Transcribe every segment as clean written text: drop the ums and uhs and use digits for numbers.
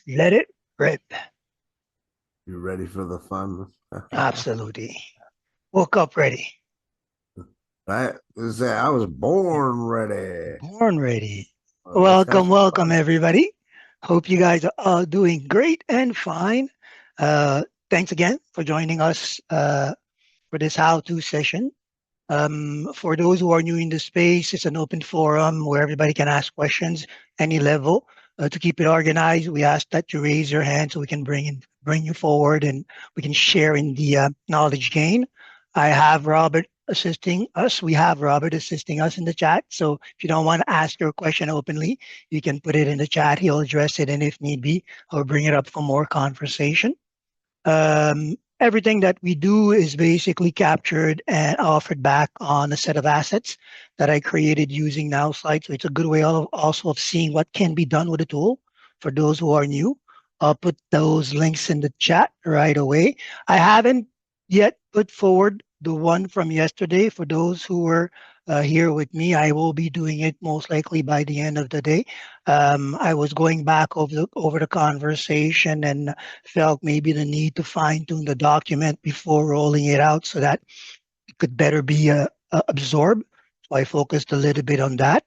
let it rip. You ready for the fun? Absolutely. Woke up ready. I was born ready. Born ready. Let's have Welcome, some welcome, fun. everybody. Hope you guys are all doing great and fine. Thanks again for joining us for this how-to session. For those who are new in the space, it's an open forum where everybody can ask questions, any level. To keep it organized, we ask that you raise your hand so we can bring you forward and we can share in the knowledge gain. I have Robert assisting us. We have Robert assisting us in the chat. So if you don't want to ask your question openly, you can put it in the chat. He'll address it, and if need be, I'll bring it up for more conversation. Everything that we do is basically captured and offered back on a set of assets that I created using Nowsite. So it's a good way also of seeing what can be done with the tool for those who are new. I'll put those links in the chat right away. I haven't yet put forward the one from yesterday for those who were here with me. I will be doing it most likely by the end of the day. I was going back over the conversation and felt maybe the need to fine tune the document before rolling it out so that it could better be absorbed. So I focused a little bit on that.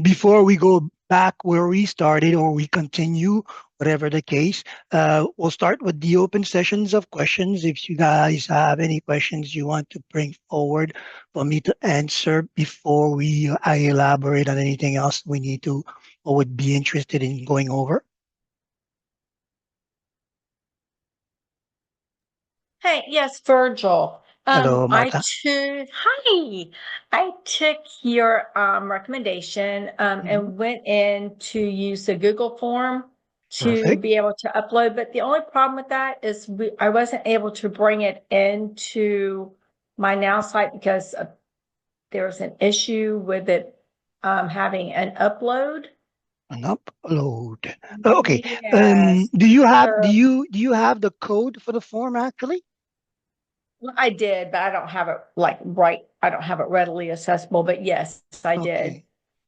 Before we go back where we started or we continue, whatever the case, we'll start with the open sessions of questions. If you guys have any questions you want to bring forward for me to answer before I elaborate on anything else we need to or would be interested in going over. Hey, yes, Virgil. Hello, I Martha. took hi. I took your recommendation and went in to use the Google form to Perfect. be able to upload. But the only problem with that is I wasn't able to bring it into my Now site because there was an issue with it having an upload. An upload. Okay. Yes. Do you have So the code for the form actually? well, I did, but I don't have it like right. I don't have it readily accessible, but yes, I did. Okay.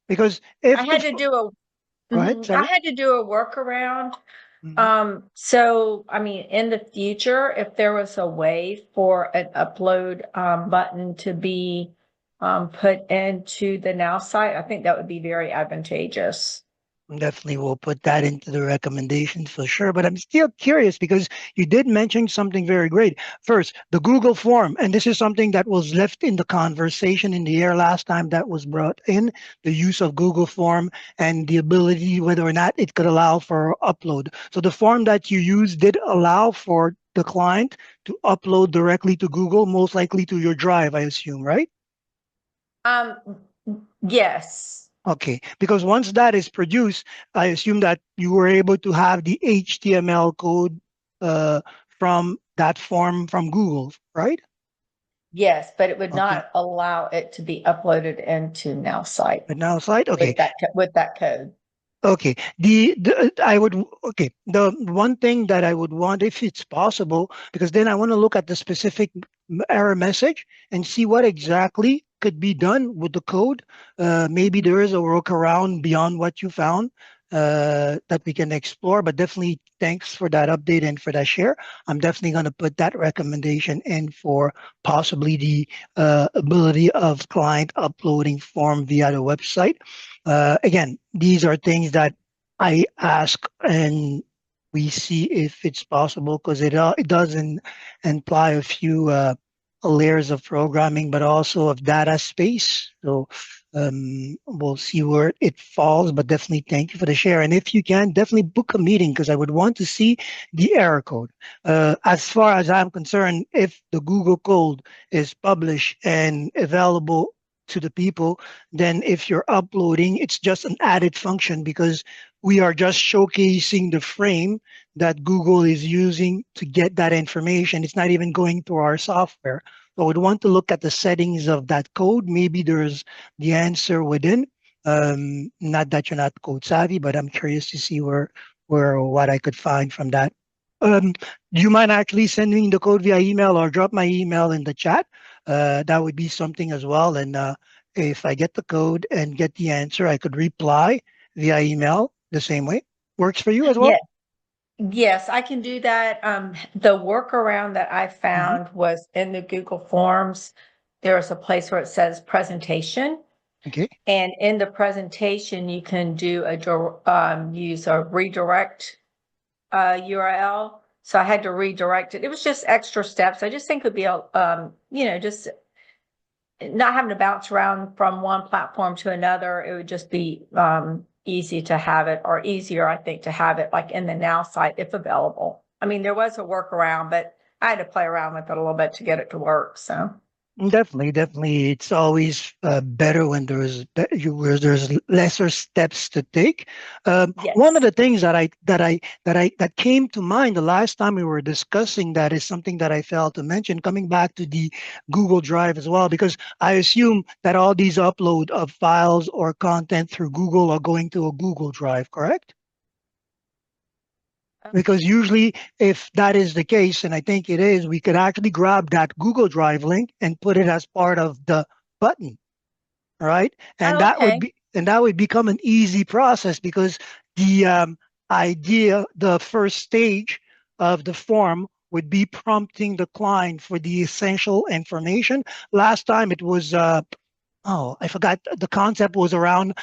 Because I if the had to do a go ahead, I sorry. had to do a workaround. Mhm. So I mean, in the future, if there was a way for an upload button to be put into the Now site, I think that would be very advantageous. Definitely will put that into the recommendations for sure. But I'm still curious because you did mention something very great. First, the Google form, and this is something that was left in the conversation in the air last time that was brought in, the use of Google form and the ability whether or not it could allow for upload. So the form that you used did allow for the client to upload directly to Google, most likely to your drive, I assume, right? Um, yes. Okay, because once that is produced, I assume that you were able to have the HTML code uh, from that form from Google, right? Yes, but it would Okay, not allow it to be uploaded into Now site but now slide. Okay, with that code. okay. The I would okay. The one thing that I would want, if it's possible, because then I want to look at the specific error message and see what exactly could be done with the code. Maybe there is a workaround beyond what you found that we can explore. But definitely, thanks for that update and for that share. I'm definitely going to put that recommendation in for possibly the ability of client uploading form via the website. Again, these are things that I ask and we see if it's possible because it doesn't imply a few layers of programming, but also of data space. So we'll see where it falls, but definitely thank you for the share. And if you can, definitely book a meeting because I would want to see the error code. As far as I'm concerned, if the Google code is published and available to the people, then if you're uploading, it's just an added function because we are just showcasing the frame that Google is using to get that information. It's not even going through our software. So we'd want to look at the settings of that code. Maybe there's the answer within. Not that you're not code savvy, but I'm curious to see where what I could find from that. Do you mind actually sending the code via email or drop my email in the chat? That would be something as well. And if I get the code and get the answer, I could reply via email the same way. Works for you as Yeah. well? Yes, I can do that. The workaround that I found was in the Google Forms. There's a place where it says presentation. Okay. And in the presentation, you can do use a redirect URL. So I had to redirect it. It was just extra steps. I just think it would be just not having to bounce around from one platform to another. It would just be easy to have it, or easier, I think, to have it like in the Now site if available. I mean, there was a workaround, but I had to play around with it a little bit to get it to work. So Definitely. It's always better when where there's lesser steps to take. One of yes. the things that came to mind the last time we were discussing that is something that I failed to mention, coming back to the Google Drive as well, because I assume that all these upload of files or content through Google are going to a Google Drive, correct? Because usually if that is the case, and I think it is, we could actually grab that Google Drive link and put it as part of the button, right? And Oh, okay. that would become an easy process because the the first stage of the form would be prompting the client for the essential information. Last time it was oh, I forgot. The concept was around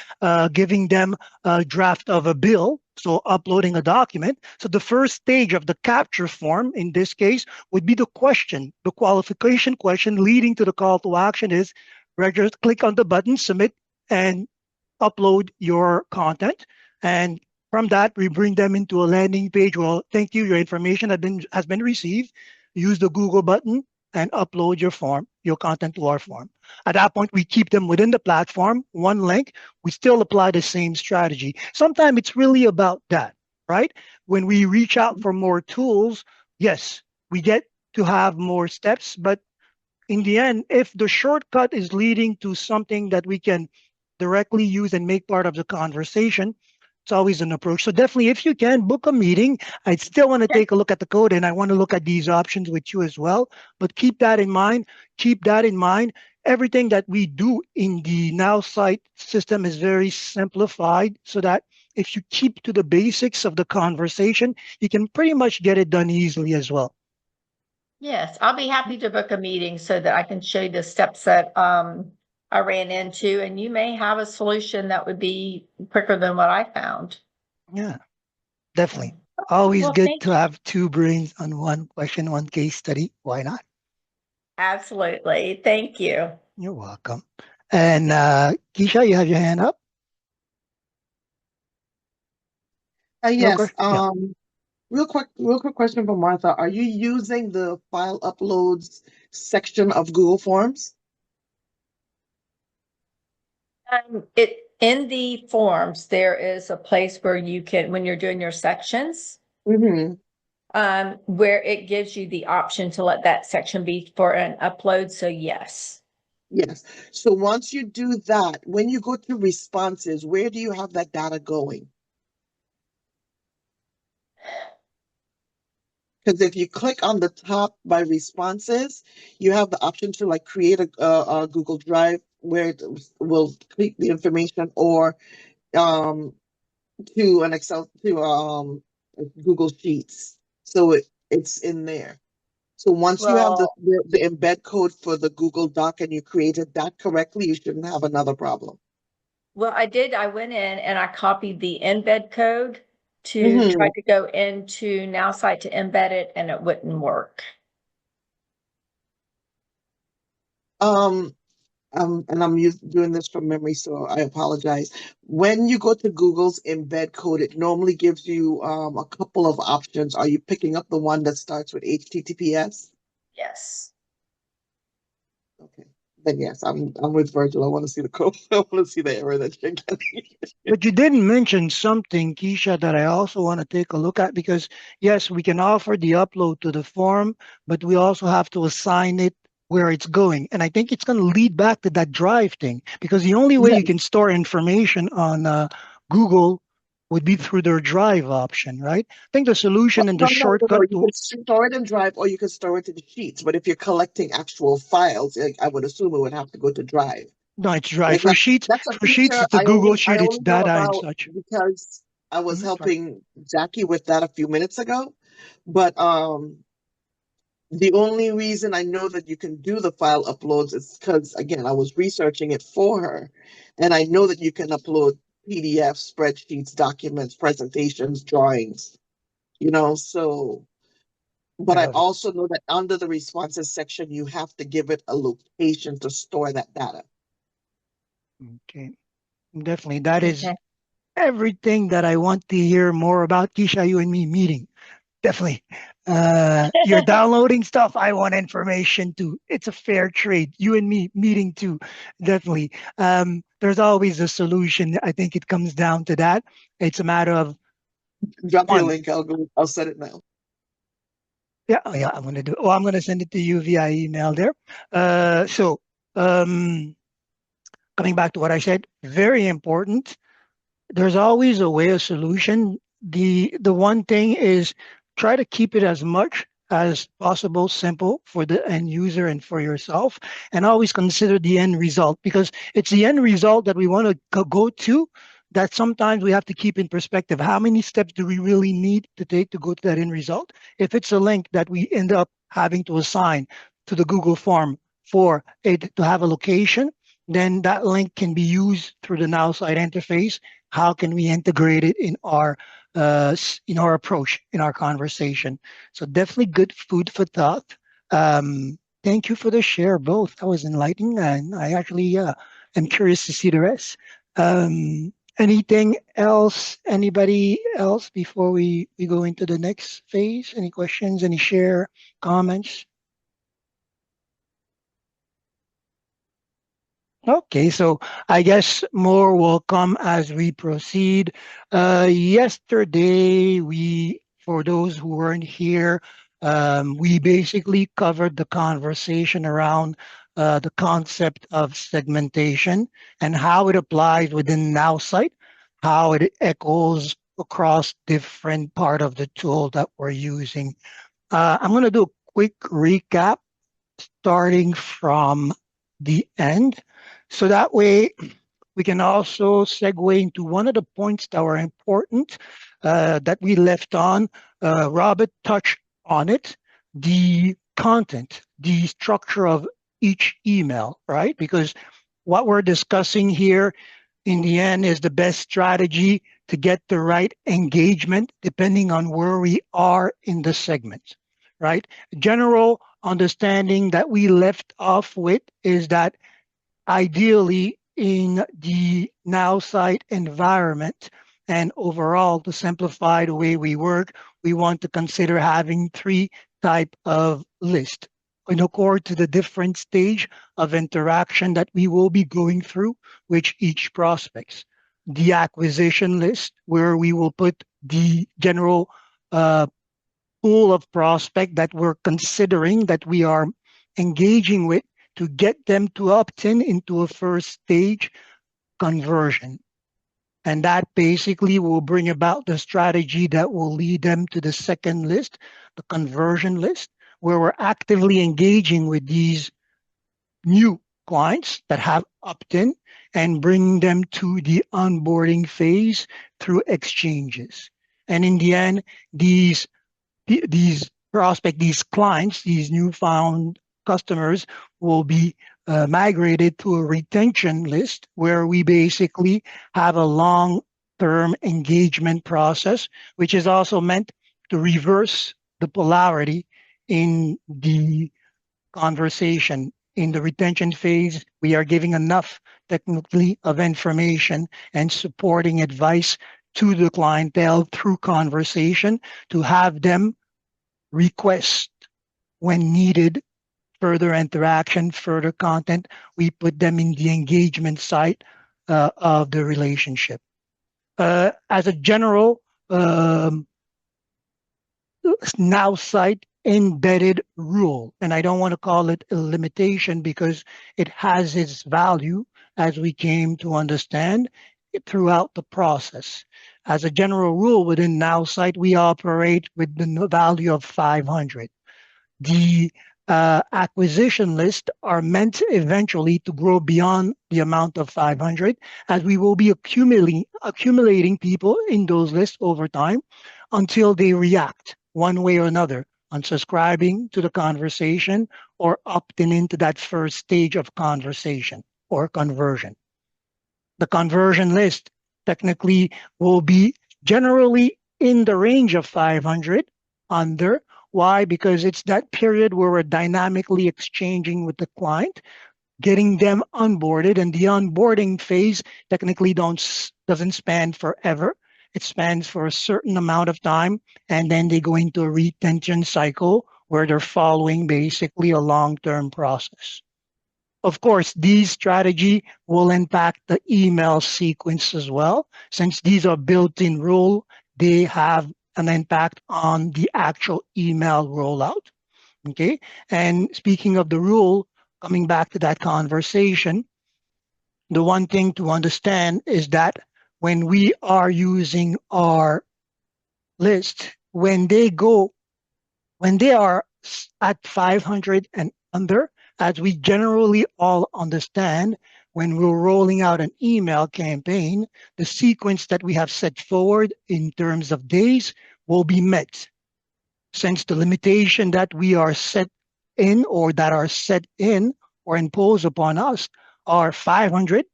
giving them a draft of a bill, so uploading a document. So the first stage of the capture form, in this case, would be the question. The qualification question leading to the call to action is register, click on the button, submit, and upload your content. And from that, we bring them into a landing page. Well, thank you. Your information has been received. Use the Google button and upload your content to our form. At that point, we keep them within the platform, one link. We still apply the same strategy. Sometimes it's really about that, right? When we reach out for more tools, yes, we get to have more steps, but in the end, if the shortcut is leading to something that we can directly use and make part of the conversation, it's always an approach. So definitely, if you can book a meeting, I still want to Okay. take a look at the code and I want to look at these options with you as well. But keep that in mind. Keep that in mind. Everything that we do in the Now site system is very simplified so that if you keep to the basics of the conversation, you can pretty much get it done easily as well. Yes, I'll be happy to book a meeting so that I can show you the steps that I ran into, and you may have a solution that would be quicker than what I found. Yeah, definitely. So, Always well, good thank to you. have two brains on one question, one case study. Why not? Absolutely. Thank you. You're welcome. And Keisha, you have your hand up? No, Yes. yeah. Real quick question for Martha. Are you using the file uploads section of Google Forms? It in the forms, there is a place where you can, when you're doing your sections, Mm-hmm. where it gives you the option to let that section be for an upload. So yes. Yes. So once you do that, when you go to responses, where do you have that data going? Because if you click on the top by responses, you have the option to like create a Google Drive where it will keep the information, or um, to an Excel, to Google Sheets. So it's in there. So once you have Well, the embed code for the Google Doc and you created that correctly, you shouldn't have another problem. well, I did. I went in and I copied the embed code to try Mm-hmm. to go into Nowsite to embed it, and it wouldn't work. Um, and I'm doing this from memory, so I apologize. When you go to Google's embed code, it normally gives you a couple of options. Are you picking up the one that starts with HTTPS? Yes. Okay. Then yes, I'm with Virgil. I want to see the code. I want to see the error that you're getting. But you didn't mention something, Keisha, that I also want to take a look at because, yes, we can offer the upload to the form, but we also have to assign it where it's going. And I think it's going to lead back to that drive thing because the only way Yeah. you can store information on Google would be through their drive option, right? I think the solution and the No. shortcut You to can store it in Drive or you can store it in Sheets. But if you're collecting actual files, like, I would assume it would have to go to Drive. no, it's drive. Like that's a For Sheets, feature it's a Google sheet, I it's only know data and about such. because I was Mhm, right. helping Jackie with that a few minutes ago, but the only reason I know that you can do the file uploads is because, again, I was researching it for her, and I know that you can upload PDFs, spreadsheets, documents, presentations, drawings, so. But I I got it. also know that under the responses section, you have to give it a location to store that data. Okay. Definitely. That is Okay. everything that I want to hear more about. Keisha, you and me meeting. Definitely. You're downloading stuff. I want information too. It's a fair trade. You and me meeting too. Definitely. There's always a solution. I think it comes down to that. It's a matter of Drop your one. link. I'll set it now. Yeah, oh yeah, I'm gonna do. Oh, I'm gonna send it to you via email there. So coming back to what I said, very important. There's always a way, a solution. The one thing is try to keep it as much as possible simple for the end user and for yourself, and always consider the end result, because it's the end result that we want to go to, that sometimes we have to keep in perspective. How many steps do we really need to take to go to that end result? If it's a link that we end up having to assign to the Google form for it to have a location, then that link can be used through the Nowsite interface. How can we integrate it in our approach, in our conversation? So definitely good food for thought. Thank you for the share, both. That was enlightening, and I actually am curious to see the rest. Anything else? Anybody else before we go into the next phase? Any questions? Any share comments? Okay, so I guess more will come as we proceed. Yesterday, for those who weren't here, we basically covered the conversation around the concept of segmentation and how it applies within Nowsite, how it echoes across different part of the tool that we're using. I'm going to do a quick recap starting from the end. So that way we can also segue into one of the points that were important that we left on. Robert touched on it, the content, the structure of each email, right? Because what we're discussing here in the end is the best strategy to get the right engagement depending on where we are in the segment, right? General understanding that we left off with is that ideally in the now site environment and overall to simplify the way we work, we want to consider having three type of list in accord to the different stage of interaction that we will be going through with each prospects. The acquisition list, where we will put the general uh, pool of prospect that we're considering, that we are engaging with, to get them to opt in into a first stage conversion. And that basically will bring about the strategy that will lead them to the second list, the conversion list, where we're actively engaging with these new clients that have opt-in and bring them to the onboarding phase through exchanges. And in the end, these prospect, these clients, these newfound customers will be migrated to a retention list where we basically have a long-term engagement process, which is also meant to reverse the polarity in the conversation. In the retention phase, we are giving enough technically of information and supporting advice to the clientele through conversation to have them request when needed further interaction, further content. We put them in the engagement side of the relationship. As a general now site embedded rule, and I don't want to call it a limitation because it has its value as we came to understand it throughout the process. As a general rule within Nowsite, we operate with the value of 500. The acquisition lists are meant eventually to grow beyond the amount of 500, as we will be accumulating people in those lists over time until they react one way or another, unsubscribing to the conversation or opting into that first stage of conversation or conversion. The conversion list technically will be generally in the range of 500 under. Why? Because it's that period where we're dynamically exchanging with the client, getting them onboarded, and the onboarding phase technically doesn't span forever. It spans for a certain amount of time, and then they go into a retention cycle where they're following basically a long-term process. Of course, these strategy will impact the email sequence as well. Since these are built-in rule, they have an impact on the actual email rollout. Okay. And speaking of the rule, coming back to that conversation, the one thing to understand is that when we are using our list, when they are at 500 and under, as we generally all understand, when we're rolling out an email campaign, the sequence that we have set forward in terms of days will be met. Since the limitation that we are set in or that are set in or imposed upon us are 500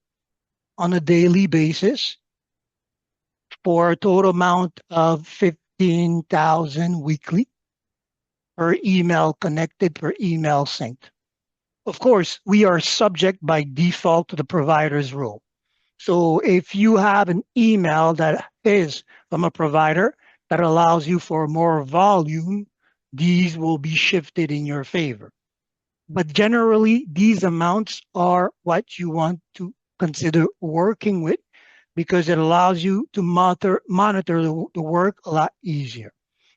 on a daily basis for a total amount of 15,000 weekly per email connected, per email synced. Of course, we are subject by default to the provider's rule. So if you have an email that is from a provider that allows you for more volume, these will be shifted in your favor. But generally, these amounts are what you want to consider working with because it allows you to monitor the work a lot easier,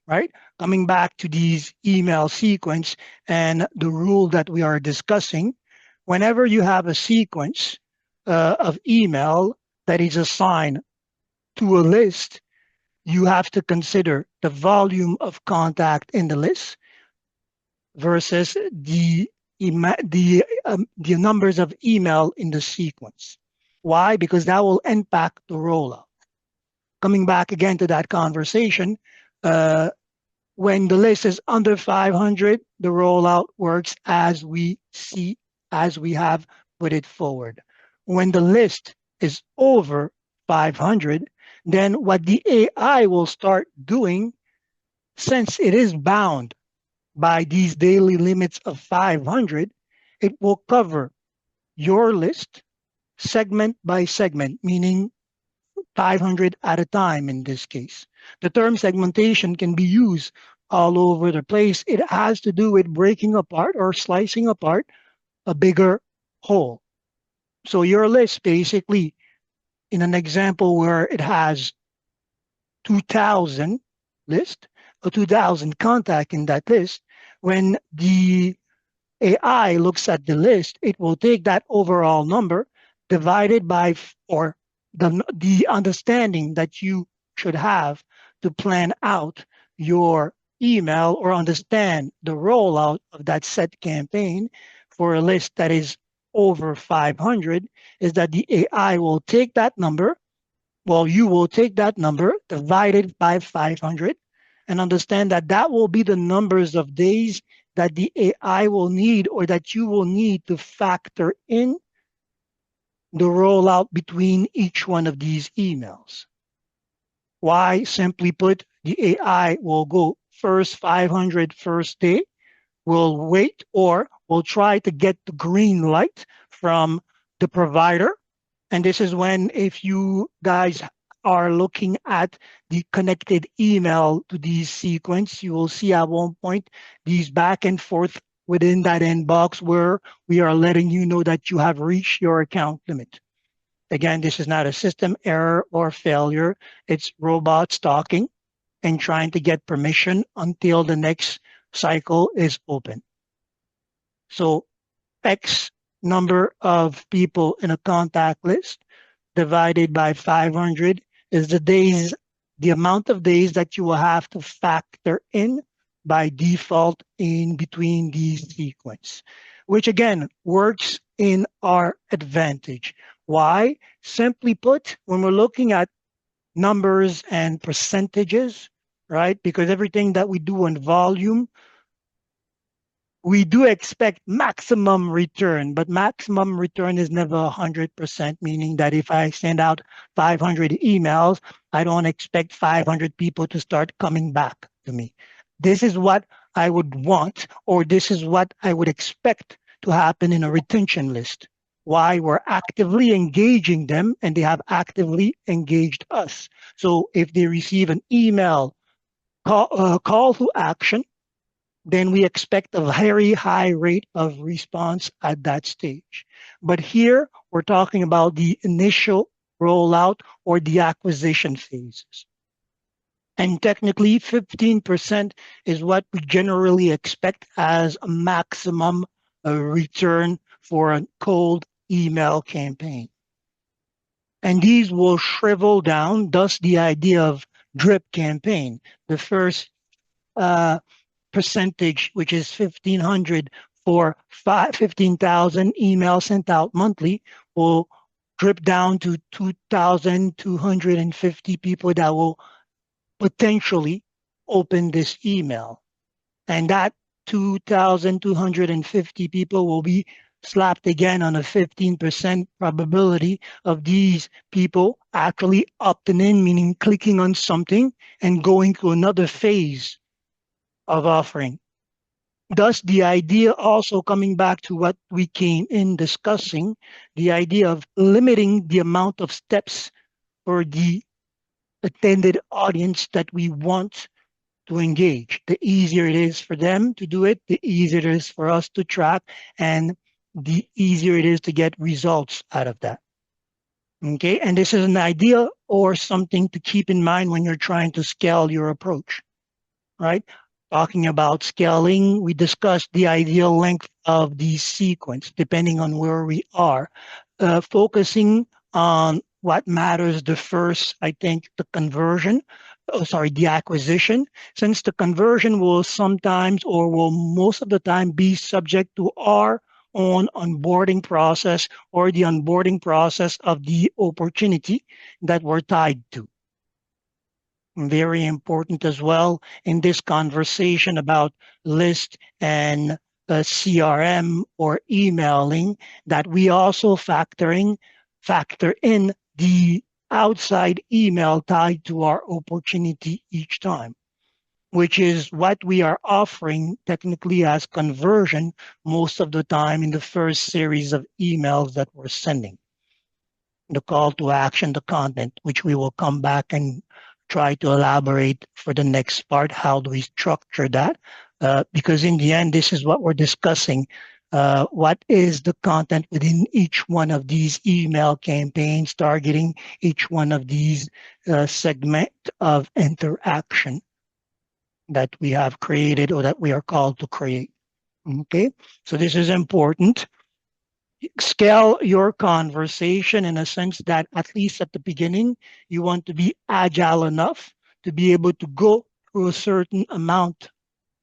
right? Coming back to these email sequence and the rule that we are discussing, whenever you have a sequence of email that is assigned to a list, you have to consider the volume of contact in the list versus the numbers of email in the sequence. Why? Because that will impact the rollout. Coming back again to that conversation, when the list is under 500, the rollout works as we see, as we have put it forward. When the list is over 500, then what the AI will start doing, since it is bound by these daily limits of 500, it will cover your list segment by segment, meaning 500 at a time in this case. The term segmentation can be used all over the place. It has to do with breaking apart or slicing apart a bigger whole. So your list basically, in an example where it has 2,000 list or 2,000 contact in that list, when the AI looks at the list, it will take that overall number divided by or the understanding that you should have to plan out your email or understand the rollout of that set campaign for a list that is over 500 is that the AI will take that number. Well, you will take that number divided by 500 and understand that that will be the numbers of days that the AI will need or that you will need to factor in the rollout between each one of these emails. Why? Simply put, the AI will go first 500 first day, will wait or will try to get the green light from the provider. And this is when, if you guys are looking at the connected email to these sequence, you will see at one point these back and forth within that inbox where we are letting you know that you have reached your account limit. Again, this is not a system error or failure. It's robots talking and trying to get permission until the next cycle is open. So X number of people in a contact list divided by 500 is the amount of days that you will have to factor in by default in between these sequence, which again works in our advantage. Why? Simply put, when we're looking at numbers and percentages, right? Because everything that we do on volume, we do expect maximum return, but maximum return is never 100%, meaning that if I send out 500 emails, I don't expect 500 people to start coming back to me. This is what I would want, or this is what I would expect to happen in a retention list. Why? We're actively engaging them and they have actively engaged us. So if they receive an email call to action, then we expect a very high rate of response at that stage. But here we're talking about the initial rollout or the acquisition phases. And technically 15% is what we generally expect as a maximum return for a cold email campaign. And these will shrivel down, thus the idea of drip campaign. The first percentage, which is 1,500 for 15,000 emails sent out monthly, will drip down to 2,250 people that will potentially open this email. And that 2,250 people will be slapped again on a 15% probability of these people actually opting in, meaning clicking on something and going to another phase of offering. Thus, the idea also coming back to what we came in discussing, the idea of limiting the amount of steps for the attended audience that we want to engage. The easier it is for them to do it, the easier it is for us to track, and the easier it is to get results out of that. Okay, and this is an idea or something to keep in mind when you're trying to scale your approach, right? Talking about scaling, we discussed the ideal length of the sequence, depending on where we are. Focusing on what matters the first, I think, the conversion, the acquisition, since the conversion will sometimes or will most of the time be subject to our own onboarding process or the onboarding process of the opportunity that we're tied to. Very important as well in this conversation about list and CRM or emailing, that we also factor in the outside email tied to our opportunity each time, which is what we are offering technically as conversion most of the time in the first series of emails that we're sending. The call to action, the content, which we will come back and try to elaborate for the next part. How do we structure that? Because in the end, this is what we're discussing. What is the content within each one of these email campaigns, targeting each one of these segment of interaction that we have created or that we are called to create. Okay, so this is important. Scale your conversation in a sense that at least at the beginning, you want to be agile enough to be able to go through a certain amount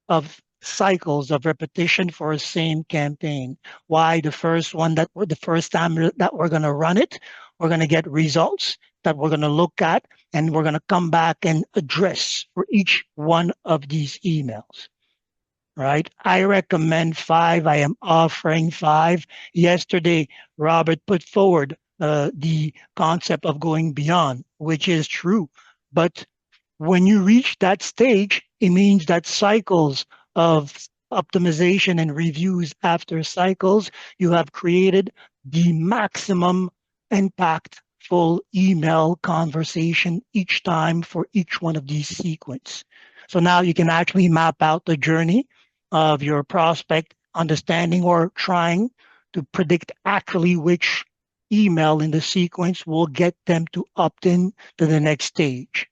of cycles of repetition for a same campaign. Why? The first time that we're going to run it, we're going to get results that we're going to look at, and we're going to come back and address for each one of these emails. Right? I recommend 5. I am offering 5. Yesterday, Robert put forward the concept of going beyond, which is true. But when you reach that stage, it means that cycles of optimization and reviews after cycles, you have created the maximum impactful email conversation each time for each one of these sequence. So now you can actually map out the journey of your prospect, understanding or trying to predict actually which email in the sequence will get them to opt in to the next stage.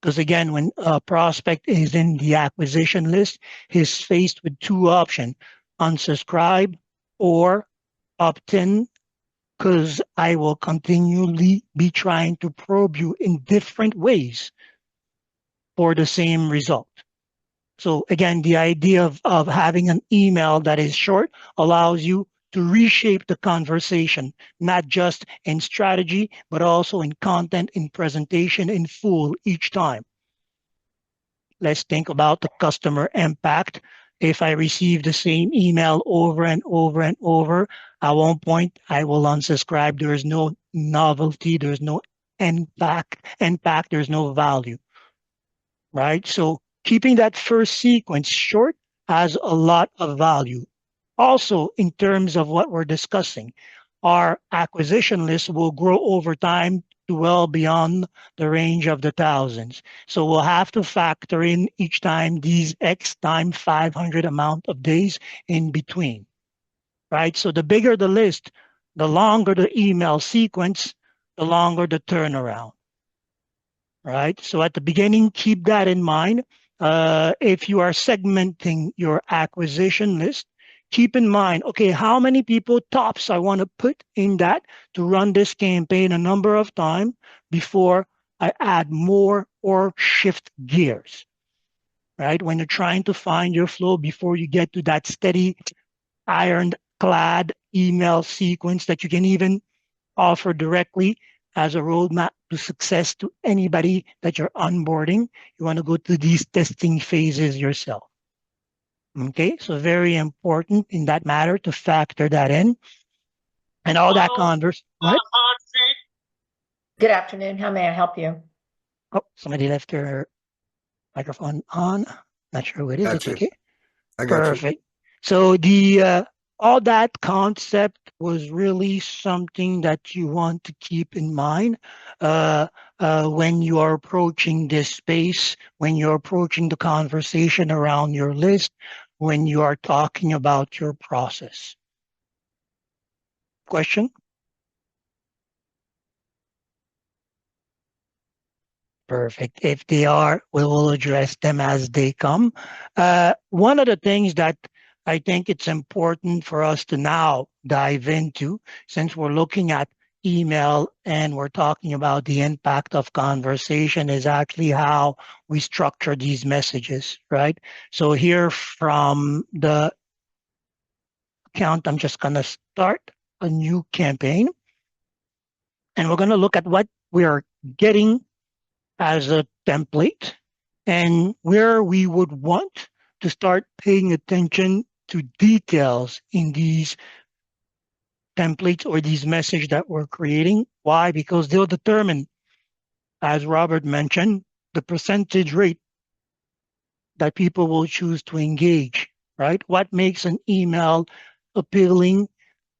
Because again, when a prospect is in the acquisition list, he's faced with 2 options: unsubscribe or opt in, because I will continually be trying to probe you in different ways for the same result. So again, the idea of having an email that is short allows you to reshape the conversation, not just in strategy, but also in content, in presentation, in full each time. Let's think about the customer impact. If I receive the same email over and over and over, at one point I will unsubscribe. There's no novelty, there's no impact, there's no value, right? So keeping that first sequence short has a lot of value. Also, in terms of what we're discussing, our acquisition list will grow over time to well beyond the range of the thousands. So we'll have to factor in each time these X time 500 amount of days in between, right? So the bigger the list, the longer the email sequence, the longer the turnaround, right? So at the beginning, keep that in mind. If you are segmenting your acquisition list, keep in mind, okay, how many people tops I want to put in that to run this campaign a number of times before I add more or shift gears, right? When you're trying to find your flow before you get to that steady ironclad email sequence that you can even offer directly as a roadmap to success to anybody that you're onboarding. You want to go through these testing phases yourself. Okay, so very important in that matter to factor that in. And all that converse. What? Good afternoon. How may I help you? Oh, somebody left their microphone on. Not sure who it is. Got It's you. okay. I got you. Perfect. So the all that concept was really something that you want to keep in mind when you are approaching this space, when you're approaching the conversation around your list, when you are talking about your process. Question? Perfect. If they are, we will address them as they come. One of the things that I think it's important for us to now dive into, since we're looking at email and we're talking about the impact of conversation, is actually how we structure these messages, right? So here from the account, I'm just going to start a new campaign, and we're going to look at what we are getting as a template and where we would want to start paying attention to details in these templates or these messages that we're creating. Why? Because they'll determine, as Robert mentioned, the percentage rate that people will choose to engage, right? What makes an email appealing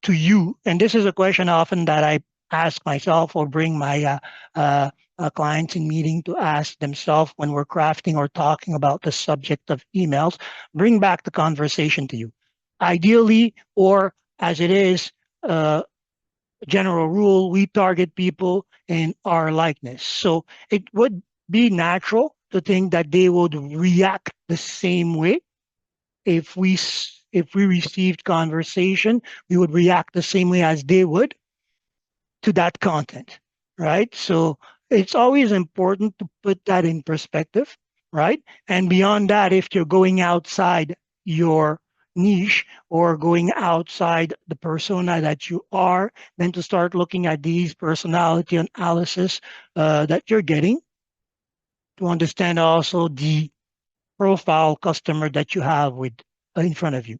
to you? And this is a question often that I ask myself or bring my clients in meeting to ask themselves when we're crafting or talking about the subject of emails. Bring back the conversation to you. Ideally, or as it is, general rule, we target people in our likeness. So it would be natural to think that they would react the same way if we received conversation, we would react the same way as they would to that content, right? So it's always important to put that in perspective, right? And beyond that, if you're going outside your niche or going outside the persona that you are, then to start looking at these personality analysis that you're getting to understand also the profile customer that you have with in front of you,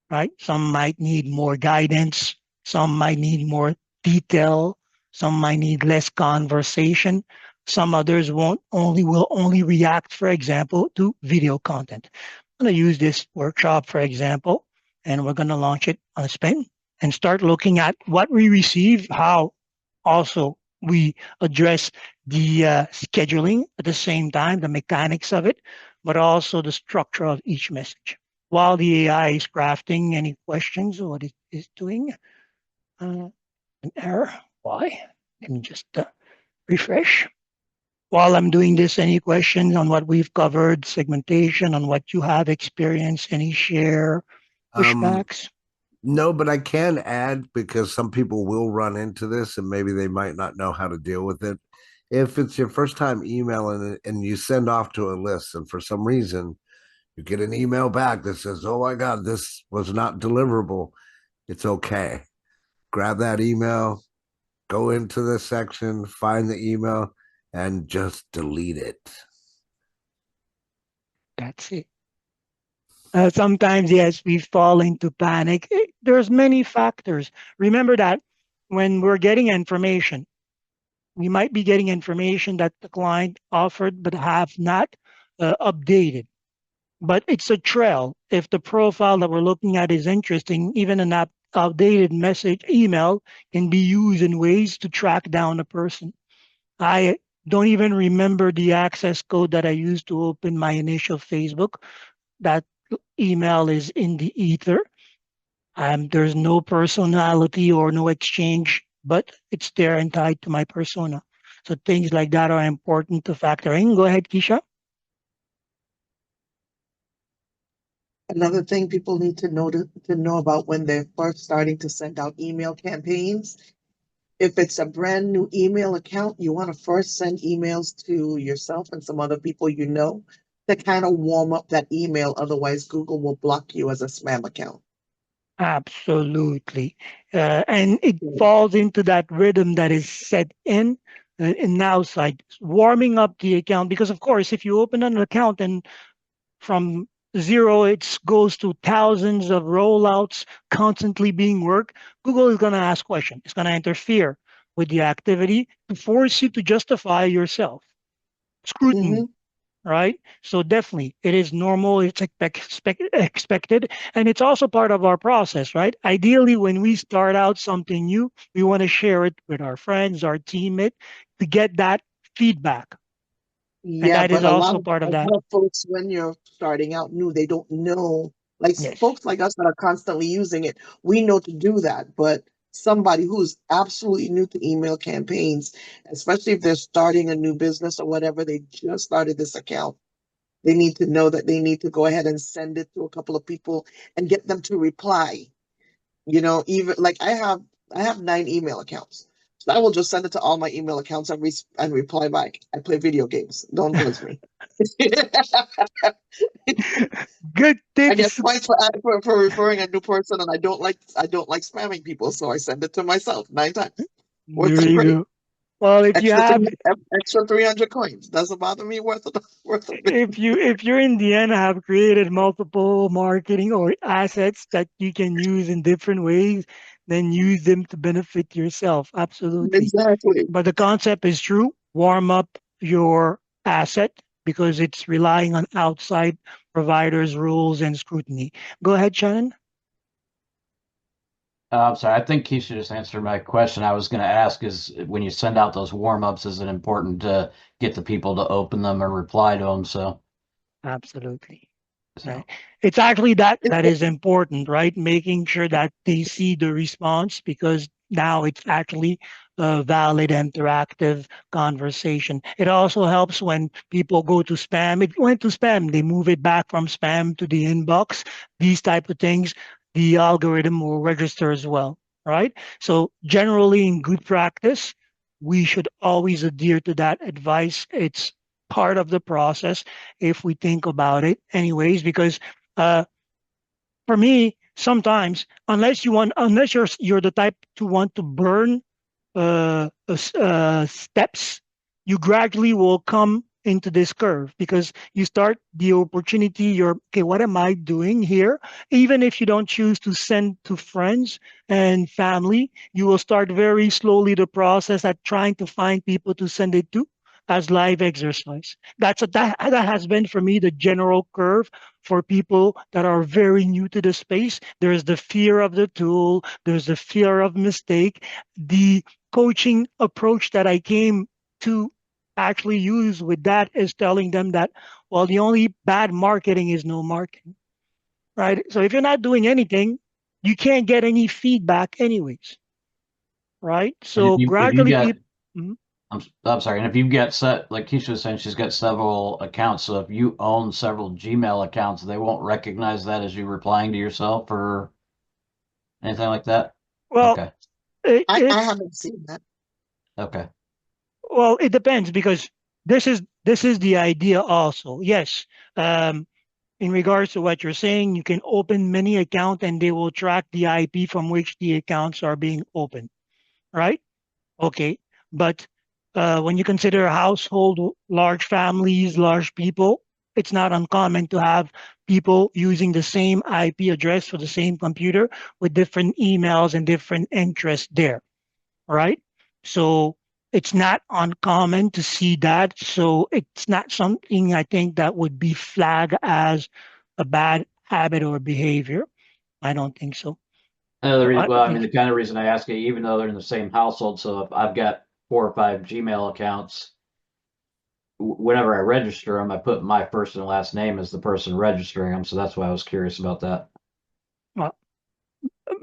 right? Some might need more guidance. Some might need more detail. Some might need less conversation. Some others will only react, for example, to video content. I'm going to use this workshop, for example, and we're going to launch it on a spin and start looking at what we receive, how also we address the scheduling at the same time, the mechanics of it, but also the structure of each message. While the AI is crafting, any questions on what it is doing? An error. Why? Let me just refresh. While I'm doing this, any questions on what we've covered, segmentation, on what you have experienced, any share pushbacks? No, but I can add because some people will run into this and maybe they might not know how to deal with it. If it's your first time emailing and you send off to a list and for some reason You get an email back that says, "Oh my God, this was not deliverable." It's okay. Grab that email, go into the section, find the email, and just delete it. That's it. Sometimes, yes, we fall into panic. There's many factors. Remember that when we're getting information, we might be getting information that the client offered but have not updated. But it's a trail. If the profile that we're looking at is interesting, even an outdated message email can be used in ways to track down a person. I don't even remember the access code that I used to open my initial Facebook. That email is in the ether. There's no personality or no exchange, but it's there and tied to my persona. So things like that are important to factor in. Go ahead, Keisha. Another thing people need to know about when they're first starting to send out email campaigns. If it's a brand new email account, you want to first send emails to yourself and some other people you know to kind of warm up that email. Otherwise, Google will block you as a spam account. Absolutely. And it falls into that rhythm that is set in Nowsite, warming up the account. Because, of course, if you open an account and from zero, it goes to thousands of rollouts constantly being worked, Google is going to ask questions. It's going to interfere with the activity to force you to justify yourself. Scrutiny, Mm-hmm. right? So definitely, it is normal. It's expected, and it's also part of our process, right? Ideally, when we start out something new, we want to share it with our friends, our teammate, to get that feedback, and Yeah, that is but a lot also of part a of that. lot of folks, when you're starting out new, they don't know. Like Yes, folks like us that are constantly using it, we know to do that. But somebody who's absolutely new to email campaigns, especially if they're starting a new business or whatever, they just started this account, they need to know that they need to go ahead and send it to a couple of people and get them to reply. Even like I have 9 email accounts. So I will just send it to all my email accounts and reply back. I play video games. Don't judge me. good I get tips. points for referring a new person, and I don't like spamming people, so I send it to myself 9 times. There Works you great. go. Well, if you Extra have, three, extra 300 coins doesn't bother me. Worth a bit. if you're in the end have created multiple marketing or assets that you can use in different ways, then use them to benefit yourself. Absolutely. Exactly. But the concept is true. Warm up your asset because it's relying on outside providers, rules, and scrutiny. Go ahead, Shannon. I'm sorry. I think Keisha just answered my question. I was going to ask is when you send out those warm-ups, is it important to get the people to open them and reply to them? Absolutely. Right. So It's actually that It's is important, right? Making sure that they see the response because now it's actually a valid interactive conversation. It also helps when people go to spam. It went to spam, they move it back from spam to the inbox. These type of things, the algorithm will register as well, right? So generally in good practice, we should always adhere to that advice. It's part of the process if we think about it anyways because uh, for me sometimes unless you're the type to want to burn steps, you gradually will come into this curve because you start the opportunity. You're okay. What am I doing here? Even if you don't choose to send to friends and family, you will start very slowly the process at trying to find people to send it to as live exercise. That has been for me the general curve for people that are very new to the space. There's the fear of the tool. There's the fear of mistake. The coaching approach that I came to actually use with that is telling them that, well, the only bad marketing is no marketing, right? So if you're not doing anything, you can't get any feedback anyways, right? and So if you gradually get people, Mhm. I'm sorry, and if you get set like Keisha was saying, she's got several accounts. So if you own several Gmail accounts, they won't recognize that as you replying to yourself or anything like that. well, Okay. I it's haven't seen that. Okay. well, it depends because this is the idea also. Yes, um, in regards to what you're saying, you can open many accounts and they will track the IP from which the accounts are being opened, right? Okay. But when you consider a household, large families, large people, it's not uncommon to have people using the same IP address for the same computer with different emails and different interests there, right? So it's not uncommon to see that. So it's not something I think that would be flagged as a bad habit or behavior. I don't think so. The reason, I, well, I mean, the kind of reason I ask you, even though they're in the same household, so if I've got 4 or 5 Gmail accounts, whenever I register them, I put my first and last name as the person registering them. So that's why I was curious about that. well,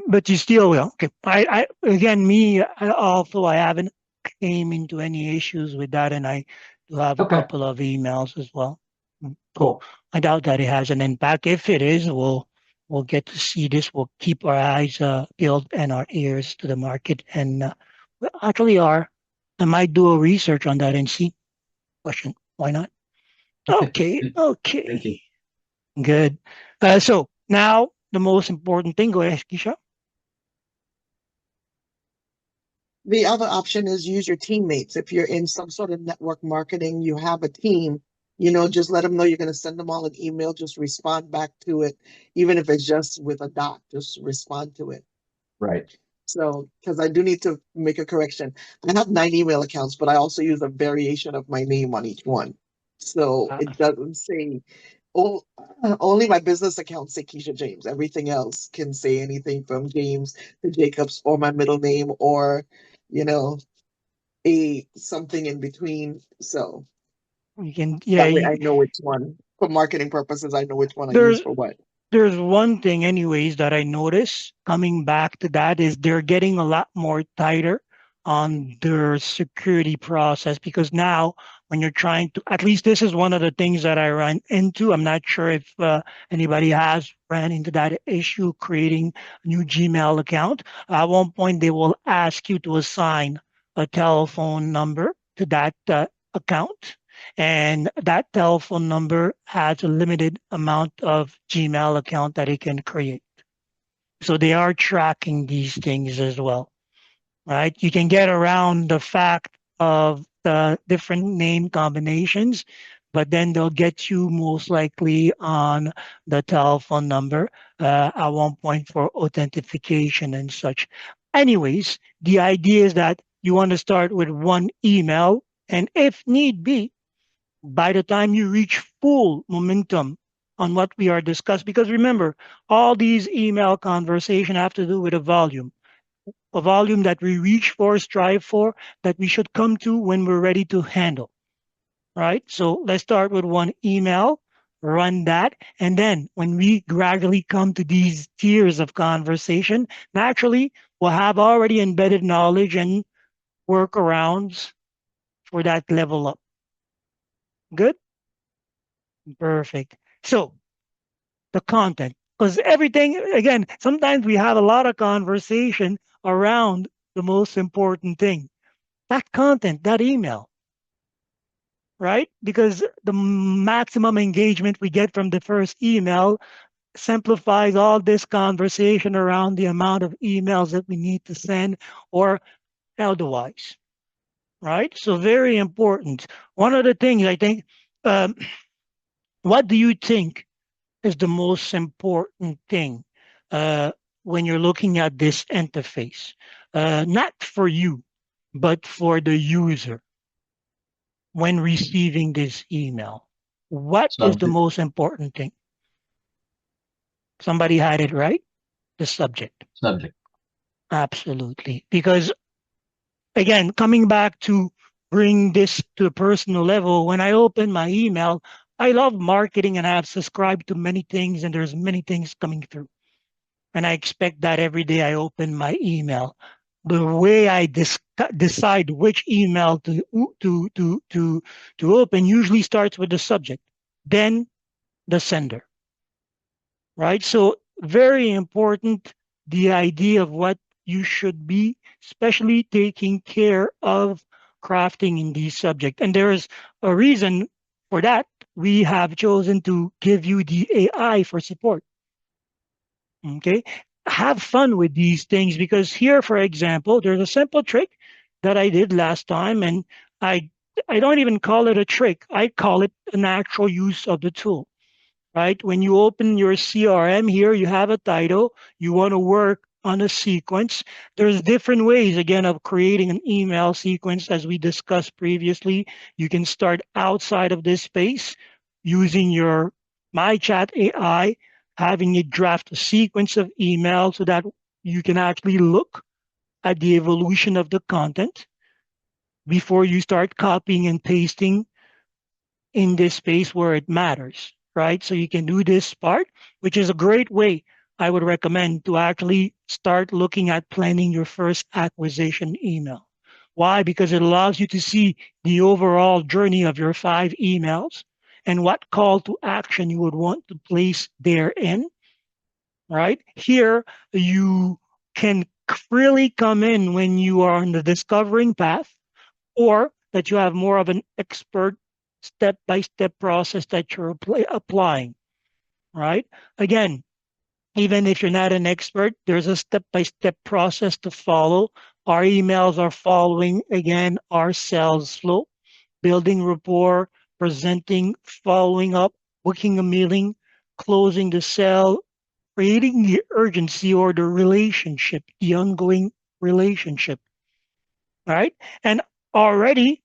but you still will. Okay. I again, me also, I haven't came into any issues with that, and I do have a Okay, couple of emails as well. So cool. I doubt that it has an impact. If it is, we'll get to see this. We'll keep our eyes peeled and our ears to the market, and we actually are. I might do a research on that and see. Question. Why not? Okay. Thank Okay. you. Good. So now the most important thing. Go ahead, Keisha. The other option is use your teammates. If you're in some sort of network marketing, you have a team, just let them know you're going to send them all an email, just respond back to it. Even if it's just with a dot, just respond to it. Right. So, because I do need to make a correction. I have 9 email accounts, but I also use a variation of my name on each one. So Uh, it doesn't say, oh, only my business account say Keisha James. Everything else can say anything from James to Jacobs or my middle name or, you know, a something in between. So you can, yeah. that way I know which one. For marketing purposes, I know which one I use There's for what. there's one thing, anyways, that I notice coming back to that is they're getting a lot more tighter on their security process because now when you're trying to, at least this is one of the things that I run into. I'm not sure if anybody has ran into that issue creating a new Gmail account. At one point, they will ask you to assign a telephone number to that account, and that telephone number has a limited amount of Gmail account that it can create. So they are tracking these things as well, right? You can get around the fact of the different name combinations, but then they'll get you most likely on the telephone number at one point for authentication and such. Anyways, the idea is that you want to start with one email, and if need be, by the time you reach full momentum on what we are discussing, because remember, all these email conversation have to do with a volume that we reach for, strive for, that we should come to when we're ready to handle, right? So let's start with one email, run that, and then when we gradually come to these tiers of conversation, naturally, we'll have already embedded knowledge and workarounds for that level up. Good? Perfect. So the content, because everything, again, sometimes we have a lot of conversation around the most important thing, that content, that email, right? Because the maximum engagement we get from the first email simplifies all this conversation around the amount of emails that we need to send or otherwise, right? So very important. One of the things I think, um, what do you think is the most important thing uh, when you're looking at this interface? Not for you, but for the user when receiving this email. What is the Subject. most important thing? Somebody had it right? The subject. Subject. Absolutely. Because again, coming back to bring this to a personal level, when I open my email, I love marketing and I've subscribed to many things and there's many things coming through. And I expect that every day I open my email. The way I decide which email to open usually starts with the subject, then the sender, right? So very important, the idea of what you should be, especially taking care of crafting in these subject. And there is a reason for that. we have chosen to give you the AI for support. Okay. Have fun with these things, because here, for example, there's a simple trick that I did last time, and I I don't even call it a trick. I call it an actual use of the tool. Right? When you open your CRM here, you have a title, you want to work on a sequence. There's different ways, again, of creating an email sequence, as we discussed previously. You can start outside of this space using your My Chat AI, having it draft a sequence of email so that you can actually look at the evolution of the content before you start copying and pasting in this space where it matters, right? So you can do this part, which is a great way I would recommend to actually start looking at planning your first acquisition email. Why? Because it allows you to see the overall journey of your 5 emails and what call to action you would want to place therein, right? Here, you can freely come in when you are on the discovering path, or that you have more of an expert step-by-step process that you're applying, right? Again, even if you're not an expert, there's a step-by-step process to follow. Our emails are following, again, our sales flow, building rapport, presenting, following up, booking a meeting, closing the sale, creating the urgency or the relationship, the ongoing relationship, right? And already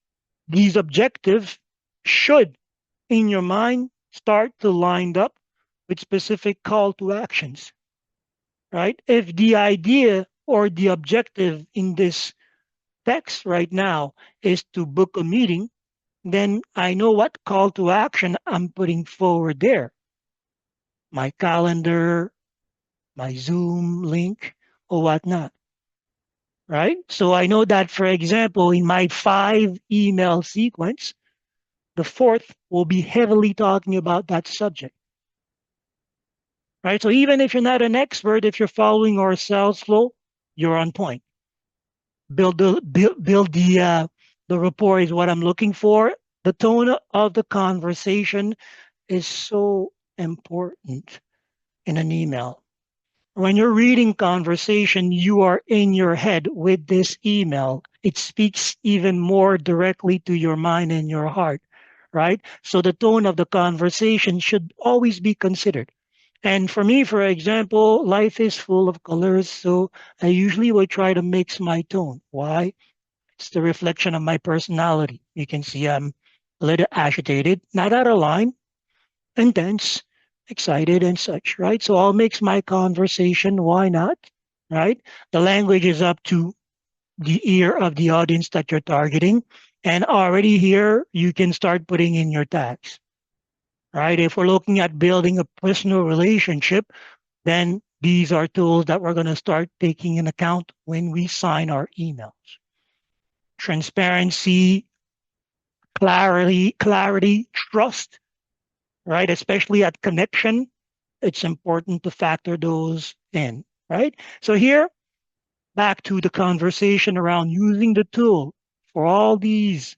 these objectives should, in your mind, start to line up with specific call to actions, right? If the idea or the objective in this text right now is to book a meeting, then I know what call to action I'm putting forward there. My calendar, my Zoom link, or whatnot, right? So I know that, for example, in my 5 email sequence, the fourth will be heavily talking about that subject, right? So even if you're not an expert, if you're following our sales flow, you're on point. Build the rapport is what I'm looking for. The tone of the conversation is so important in an email. When you're reading conversation, you are in your head with this email. It speaks even more directly to your mind and your heart, right? So the tone of the conversation should always be considered. And for me, for example, life is full of colors, so I usually will try to mix my tone. Why? It's the reflection of my personality. You can see I'm a little agitated, not out of line, intense, excited, and such, right? So I'll mix my conversation. Why not? Right? The language is up to the ear of the audience that you're targeting. And already here, you can start putting in your tags, right? If we're looking at building a personal relationship, then these are tools that we're going to start taking in account when we sign our emails. Transparency, clarity, trust, right? Especially at connection, it's important to factor those in, right? So here, back to the conversation around using the tool for all these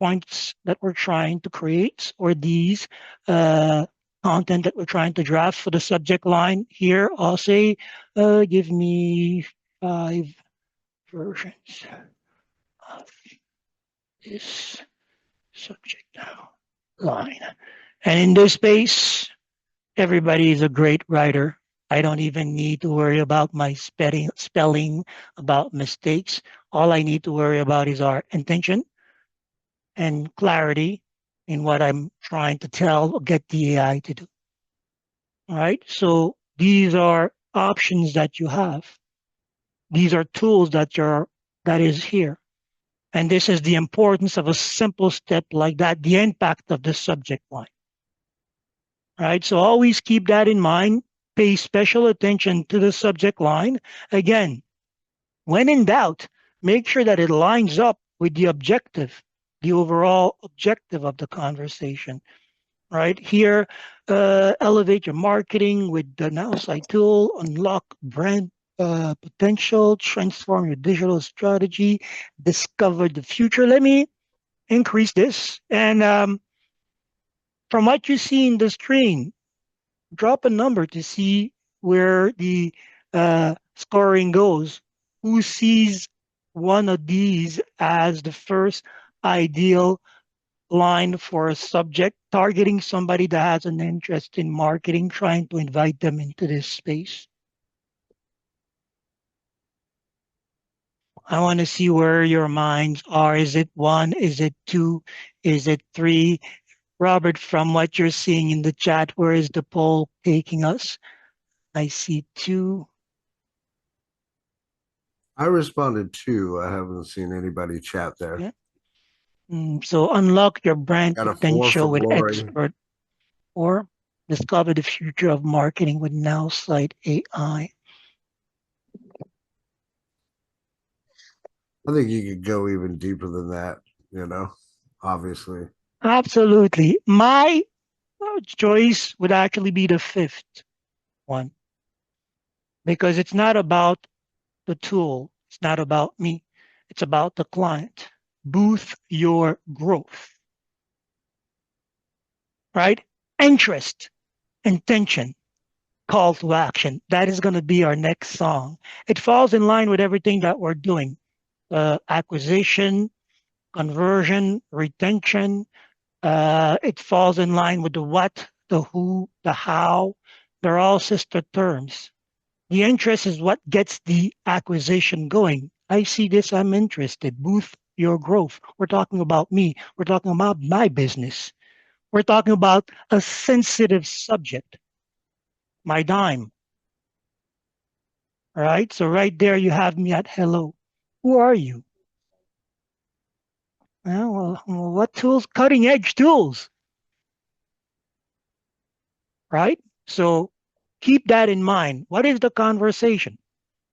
points that we're trying to create, or these content that we're trying to draft for the subject line. Here, I'll say, give me 5 versions of this subject line. And in this space, everybody is a great writer. I don't even need to worry about my spelling, about mistakes. All I need to worry about is our intention and clarity in what I'm trying to tell or get the AI to do. All right. So these are options that you have. These are tools that is here. And this is the importance of a simple step like that, the impact of the subject line. Right? So always keep that in mind. Pay special attention to the subject line. Again, when in doubt, make sure that it lines up with the objective, the overall objective of the conversation. Right? Here, elevate your marketing with the Nowsite tool, unlock brand potential, transform your digital strategy, discover the future. Let me increase this and from what you see in the screen, drop a number to see where the scoring goes. Who sees one of these as the first ideal line for a subject, targeting somebody that has an interest in marketing, trying to invite them into this space? I want to see where your minds are. Is it 1? Is it 2? Is it 3? Robert, from what you're seeing in the chat, where is the poll taking us? I see 2. I responded 2. I haven't seen anybody chat there. Yeah. So unlock your brand Got a 4 potential from with Lori. expert, or discover the future of marketing with Nowsite AI. I think you could go even deeper than that, obviously. Absolutely. My choice would actually be the 5th one, because it's not about the tool. It's not about me. It's about the client. Boost your growth, right? Interest, intention, call to action. That is going to be our next song. It falls in line with everything that we're doing. Acquisition, conversion, retention. It falls in line with the what, the who, the how. They're all sister terms. The interest is what gets the acquisition going. I see this, I'm interested. Boost your growth. We're talking about me. We're talking about my business. We're talking about a sensitive subject, my dime. All right. So right there, you have me at hello. Who are you? Well, what tools? Cutting edge tools, right? So keep that in mind. What is the conversation?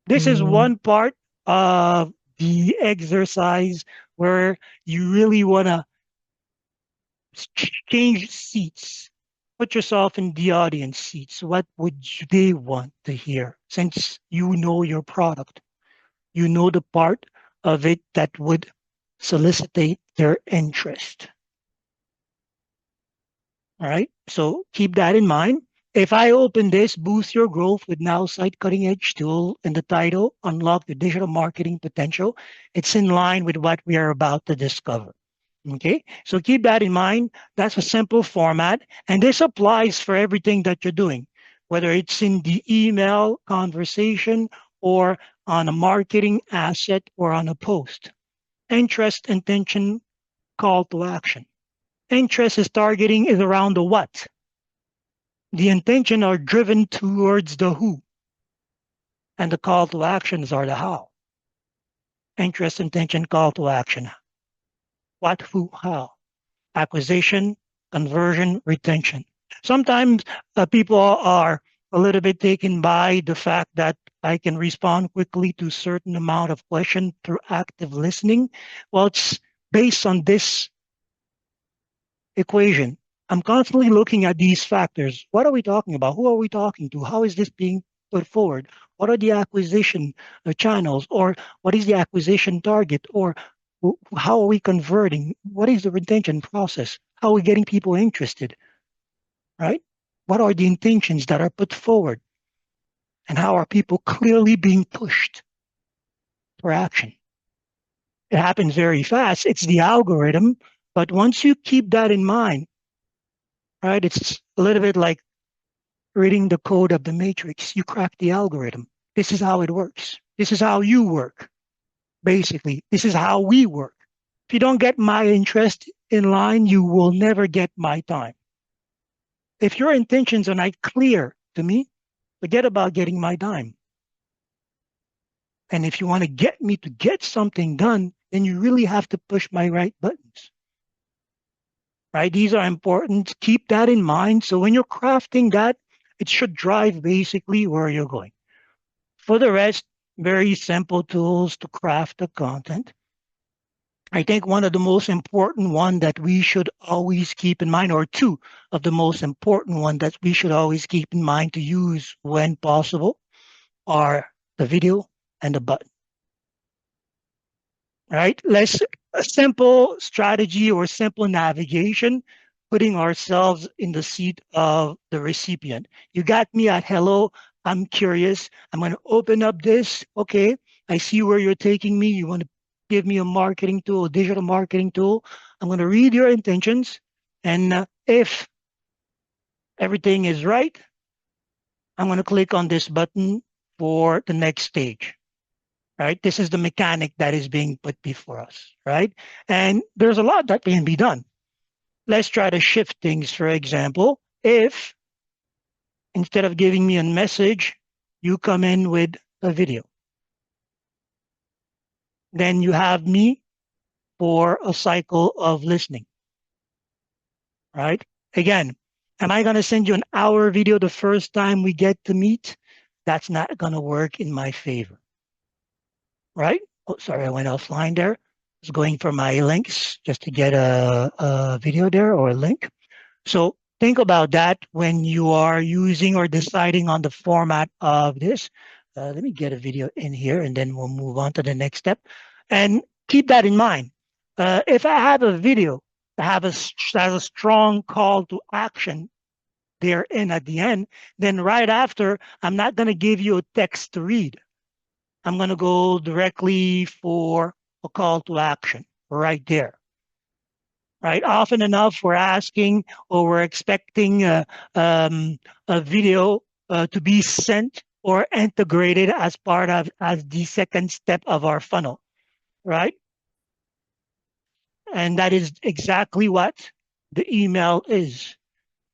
This is one part of the exercise where you really want to change seats. Put yourself in the audience seats. What would they want to hear? Since you know your product, you know the part of it that would solicitate their interest. All right. So keep that in mind. If I open this, boost your growth with Nowsite cutting edge tool in the title, unlock your digital marketing potential, it's in line with what we are about to discover. Okay. So keep that in mind. That's a simple format. And this applies for everything that you're doing, whether it's in the email conversation or on a marketing asset or on a post. Interest, intention, call to action. Interest is targeting is around the what. The intention are driven towards the who, and the call to actions are the how. Interest, intention, call to action. What, who, how. Acquisition, conversion, retention. Sometimes people are a little bit taken by the fact that I can respond quickly to a certain amount of question through active listening. Well, it's based on this equation. I'm constantly looking at these factors. What are we talking about? Who are we talking to? How is this being put forward? What are the acquisition channels? Or what is the acquisition target? Or how are we converting? What is the retention process? How are we getting people interested? Right? What are the intentions that are put forward? And how are people clearly being pushed for action? It happens very fast. It's the algorithm. But once you keep that in mind, right, it's a little bit like reading the code of the matrix. You crack the algorithm. This is how it works. This is how you work. Basically, this is how we work. If you don't get my interest in line, you will never get my time. If your intentions are not clear to me, forget about getting my dime. And if you want to get me to get something done, then you really have to push my right buttons. Right? These are important. Keep that in mind. So when you're crafting that, it should drive basically where you're going. For the rest, very simple tools to craft the content. I think one of the most important one that we should always keep in mind, or two of the most important one that we should always keep in mind to use when possible, are the video and the button. Right? A simple strategy or simple navigation putting ourselves in the seat of the recipient. You got me at hello. I'm curious. I'm going to open up this. Okay. I see where you're taking me. You want to give me a marketing tool, a digital marketing tool. I'm going to read your intentions. And if everything is right, I'm going to click on this button for the next stage. Right? This is the mechanic that is being put before us. Right? And there's a lot that can be done. Let's try to shift things. For example, if instead of giving me a message, you come in with a video, then you have me for a cycle of listening, right? Again, am I going to send you an hour video the first time we get to meet? That's not going to work in my favor, right? Oh, sorry, I went offline there. I was going for my links just to get a video there or a link. So think about that when you are using or deciding on the format of this. Let me get a video in here and then we'll move on to the next step. And keep that in mind. If I have a video that has a strong call to action therein at the end, then right after, I'm not going to give you a text to read. I'm going to go directly for a call to action right there. Right? Often enough, we're asking or we're expecting a video to be sent or integrated as part of as the second step of our funnel, right? And that is exactly what the email is.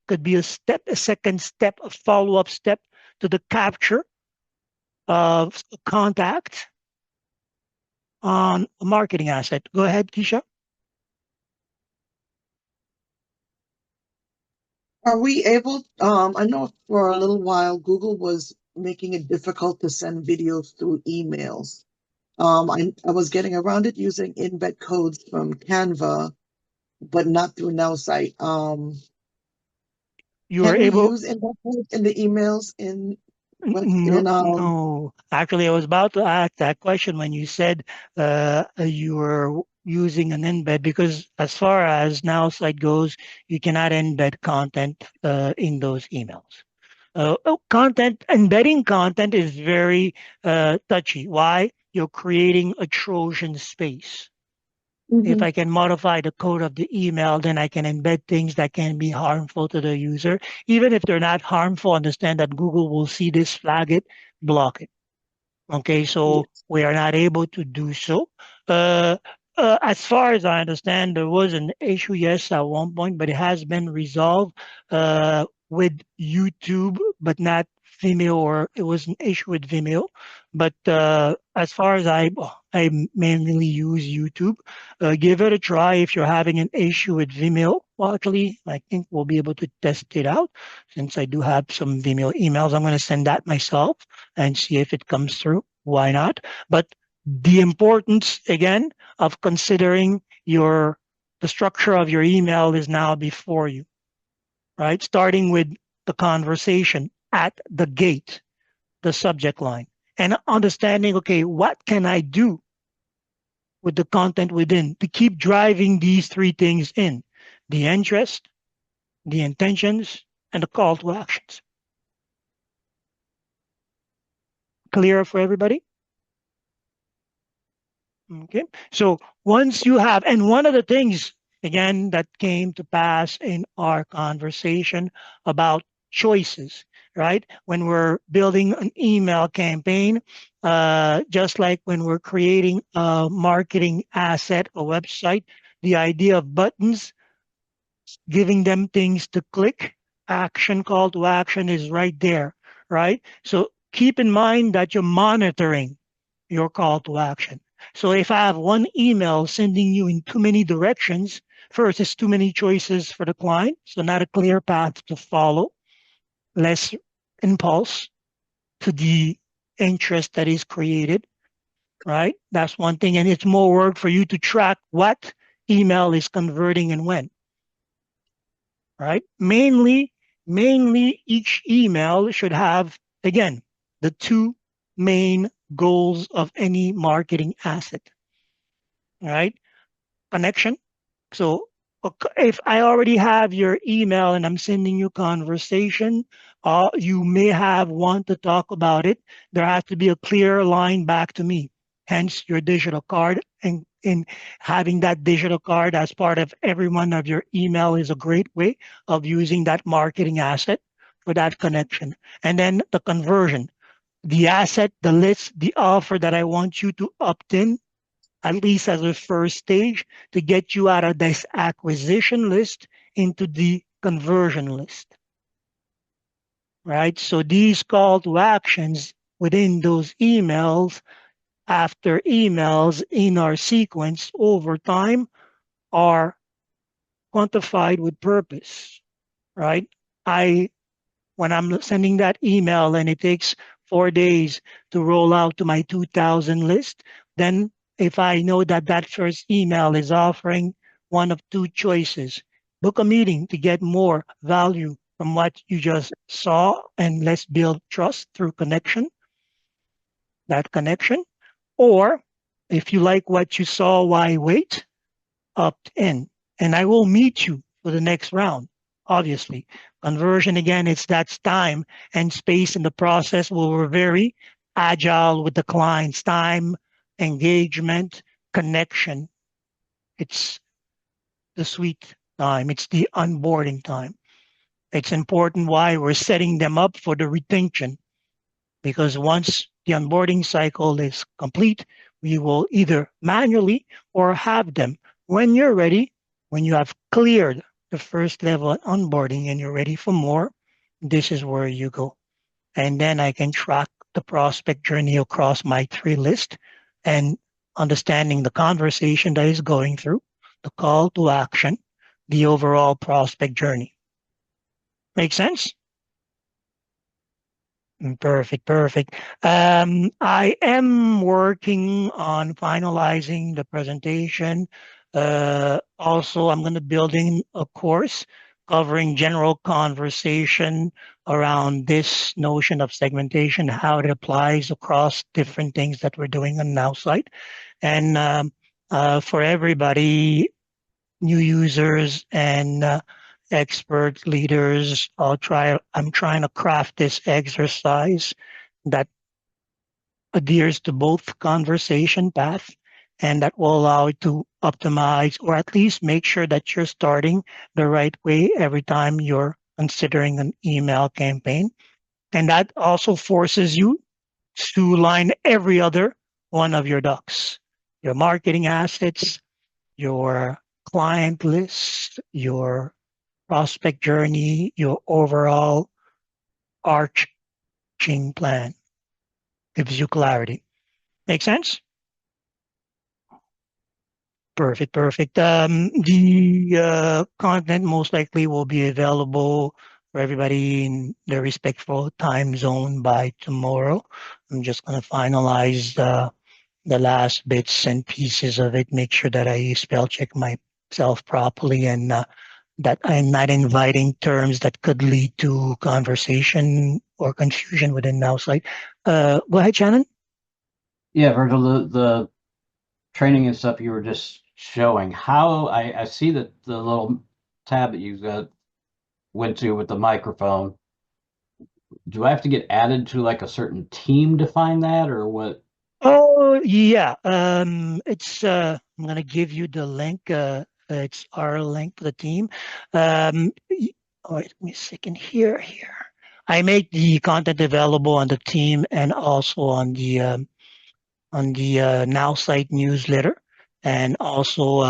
Could be a step, a second step, a follow-up step to the capture of contact on a marketing asset. Go ahead, Keisha. Are we able, I know for a little while, Google was making it difficult to send videos through emails. I was getting around it using embed codes from Canva, but not through Nowsite. You are Can we able. use embed codes in the emails in what No, in no. Actually, I was about to ask that question when you said you were using an embed because as far as Nowsite goes, you cannot embed content in those emails. Embedding content is very touchy. Why? You're creating a Trojan space. If Mhm. I can modify the code of the email, then I can embed things that can be harmful to the user. Even if they're not harmful, understand that Google will see this, flag it, block it. Okay, so Yes. we are not able to do so. Uh, as far as I understand, there was an issue, yes, at one point, but it has been resolved with YouTube, but not Vimeo, or it was an issue with Vimeo. But as far as I mainly use YouTube. Give it a try if you're having an issue with Vimeo. Well, actually, I think we'll be able to test it out since I do have some Vimeo emails. I'm going to send that myself and see if it comes through. Why not? But the importance again of considering the structure of your email is now before you, right? Starting with the conversation at the gate, the subject line, and understanding, okay, what can I do with the content within to keep driving these three things in: the interest, the intentions, and the call to actions. Clear for everybody? Okay, so once you have, and one of the things again that came to pass in our conversation about choices, right? When we're building an email campaign, just like when we're creating a marketing asset, a website, the idea of buttons, giving them things to click, action, call to action is right there, right? So keep in mind that you're monitoring your call to action. So if I have one email sending you in too many directions, first, it's too many choices for the client, so not a clear path to follow, less impulse to the interest that is created, right? That's one thing. And it's more work for you to track what email is converting and when, right? Mainly each email should have, again, the two main goals of any marketing asset, right? Connection. So if I already have your email and I'm sending you conversation, you may have want to talk about it. There has to be a clear line back to me. Hence your digital card, and in having that digital card as part of every one of your email is a great way of using that marketing asset for that connection. And then the conversion, the asset, the list, the offer that I want you to opt in, at least as a first stage, to get you out of this acquisition list into the conversion list, right? So these call to actions within those emails, after emails in our sequence over time, are quantified with purpose, right? I When I'm sending that email and it takes 4 days to roll out to my 2000 list, then if I know that that first email is offering one of two choices, book a meeting to get more value from what you just saw, and let's build trust through that connection. Or if you like what you saw, why wait? Opt in. And I will meet you for the next round. Obviously, conversion again, that's time and space in the process. We're very agile with the client's time, engagement, connection. It's the sweet time. It's the onboarding time. It's important why we're setting them up for the retention, because once the onboarding cycle is complete, we will either manually or have them when you're ready, when you have cleared the first level onboarding and you're ready for more, this is where you go. And then I can track the prospect journey across my 3 list and understanding the conversation that is going through, the call to action, the overall prospect journey. Make sense? Perfect, perfect. I am working on finalizing the presentation. Also, I'm going to building a course covering general conversation around this notion of segmentation, how it applies across different things that we're doing on Nowsite. And for everybody, new users and expert leaders, I'm trying to craft this exercise that adheres to both conversation path and that will allow you to optimize or at least make sure that you're starting the right way every time you're considering an email campaign. And that also forces you to line every other one of your ducks, your marketing assets, your client list, your prospect journey, your overall arching plan. Gives you clarity. Make sense? Perfect, perfect. The content most likely will be available for everybody in their respectful time zone by tomorrow. I'm just going to finalize the last bits and pieces of it, make sure that I spell check myself properly, and that I'm not inviting terms that could lead to conversation or confusion within Nowsite. Go ahead, Shannon. Yeah, Virgil, the training and stuff you were just showing, how I see that the little tab that you went to with the microphone. Do I have to get added to like a certain team to find that, or what? Oh yeah. It's I'm gonna give you the link. It's our link for the team. Wait me a second here. I make the content available on the team and also on the Nowsite newsletter, and also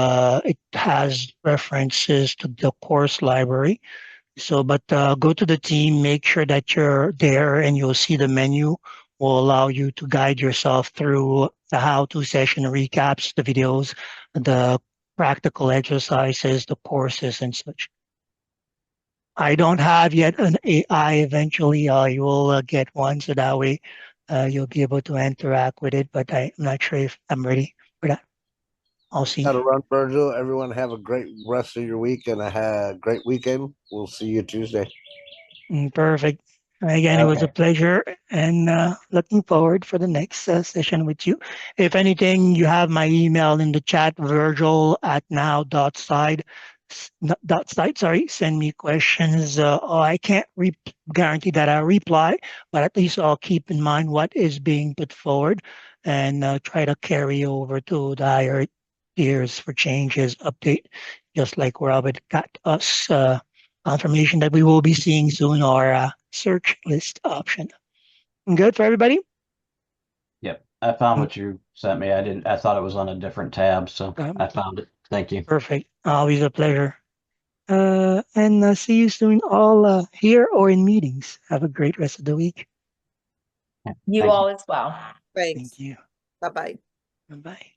it has references to the course library. So, but go to the team, make sure that you're there, and you'll see the menu will allow you to guide yourself through the how-to session recaps, the videos, the practical exercises, the courses, and such. I don't have yet an AI. Eventually, you will get one, so that way you'll be able to interact with it. But I'm not sure if I'm ready for that. I'll see. Gotta run, Virgil. Everyone have a great rest of your week and a great weekend. We'll see you Tuesday. Perfect. Again, it was a Okay. pleasure, and looking forward for the next session with you. If anything, you have my email in the chat, virgil@now.side. site, sorry, send me questions. I can't guarantee that I'll reply, but at least I'll keep in mind what is being put forward and try to carry over to the higher tiers for changes, update, just like Robert got us confirmation that we will be seeing soon our search list option. Good for everybody? Yep. I found what you sent me. I thought it was on a different tab, so I found it. Thank you. Perfect. Always a pleasure. And see you soon all here or in meetings. Have a great rest of the week. You Thank all as well. Thank Thanks. you. Bye-bye. Bye-bye.